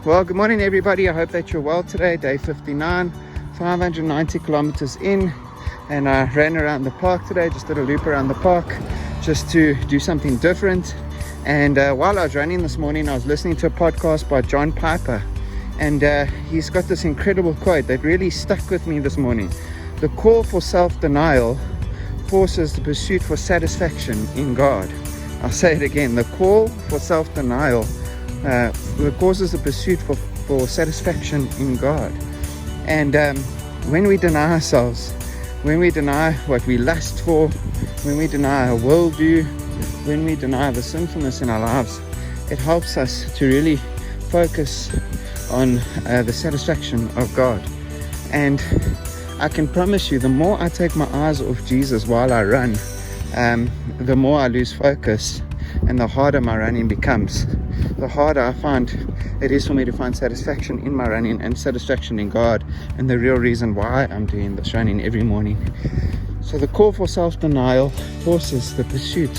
Well, good morning everybody. I hope that you're well today. Day 59, 590 kilometers in, and I ran around the park today, just did a loop around the park just to do something different. And while I was running this morning, I was listening to a podcast by John Piper, and he's got this incredible quote that really stuck with me this morning. The call for self-denial forces the pursuit for satisfaction in God. I'll say it again. The call for self-denial causes the pursuit for satisfaction in God. And when we deny ourselves, when we deny what we lust for, when we deny our worldview, when we deny the sinfulness in our lives, it helps us to really focus on the satisfaction of God. And I can promise you, the more I take my eyes off Jesus while I run, the more I lose focus and the harder my running becomes. The harder I find it is for me to find satisfaction in my running and satisfaction in God, and the real reason why I'm doing this running every morning. So the call for self-denial forces the pursuit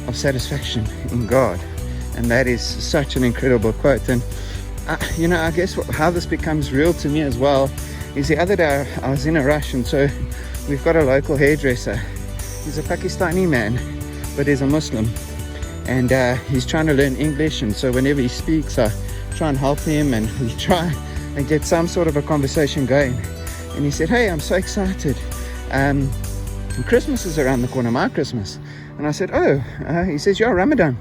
of satisfaction in God, and that is such an incredible quote. And I guess how this becomes real to me as well is the other day I was in a rush, and so we've got a local hairdresser. He's a Pakistani man, but he's a Muslim. And he's trying to learn English, and so whenever he speaks, I try and help him, and we try and get some sort of a conversation going. And he said, "Hey, I'm so excited. Christmas is around the corner, my Christmas." And I said, "Oh," he says, "Yeah, Ramadan."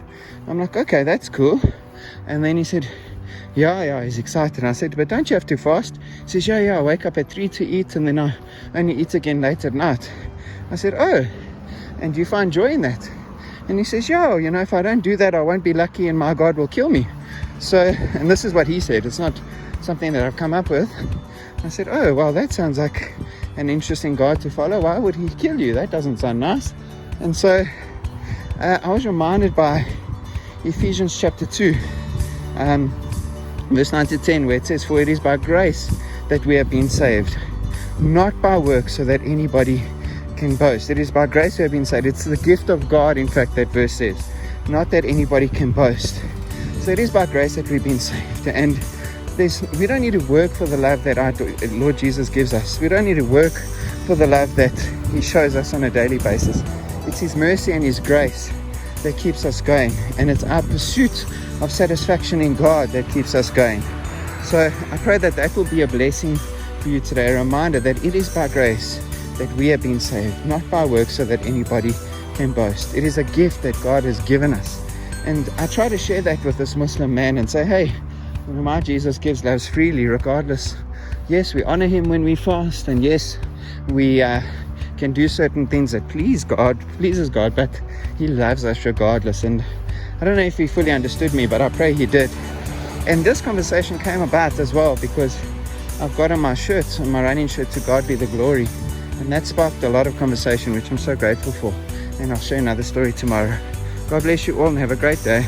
I'm like, "Okay, that's cool." And then he said, yeah, he's excited. And I said, "But don't you have to fast?" He says, yeah, I wake up at 3 to eat, and then I only eat again late at night. I said, "Oh, and do you find joy in that?" And he says, "Yeah, if I don't do that, I won't be lucky and my God will kill me." So, and this is what he said. It's not something that I've come up with. I said, "Oh, well, that sounds like an interesting God to follow. Why would he kill you? That doesn't sound nice." And so I was reminded by Ephesians chapter 2, verse 9 to 10, where it says, "For it is by grace that we have been saved, not by works, so that anybody can boast." It is by grace we have been saved. It's the gift of God, in fact, that verse says, not that anybody can boast. So it is by grace that we've been saved, and we don't need to work for the love that our Lord Jesus gives us. We don't need to work for the love that he shows us on a daily basis. It's his mercy and his grace that keeps us going, and it's our pursuit of satisfaction in God that keeps us going. So I pray that will be a blessing for you today, a reminder that it is by grace that we have been saved, not by works, so that anybody can boast. It is a gift that God has given us. And I try to share that with this Muslim man and say, hey, my Jesus gives loves freely, regardless. Yes, we honor him when we fast, and yes, we can do certain things that pleases God, but he loves us regardless. And I don't know if he fully understood me, but I pray he did. And this conversation came about as well because I've got on my running shirt, "To God be the glory." And that sparked a lot of conversation, which I'm so grateful for. And I'll share another story tomorrow. God bless you all and have a great day.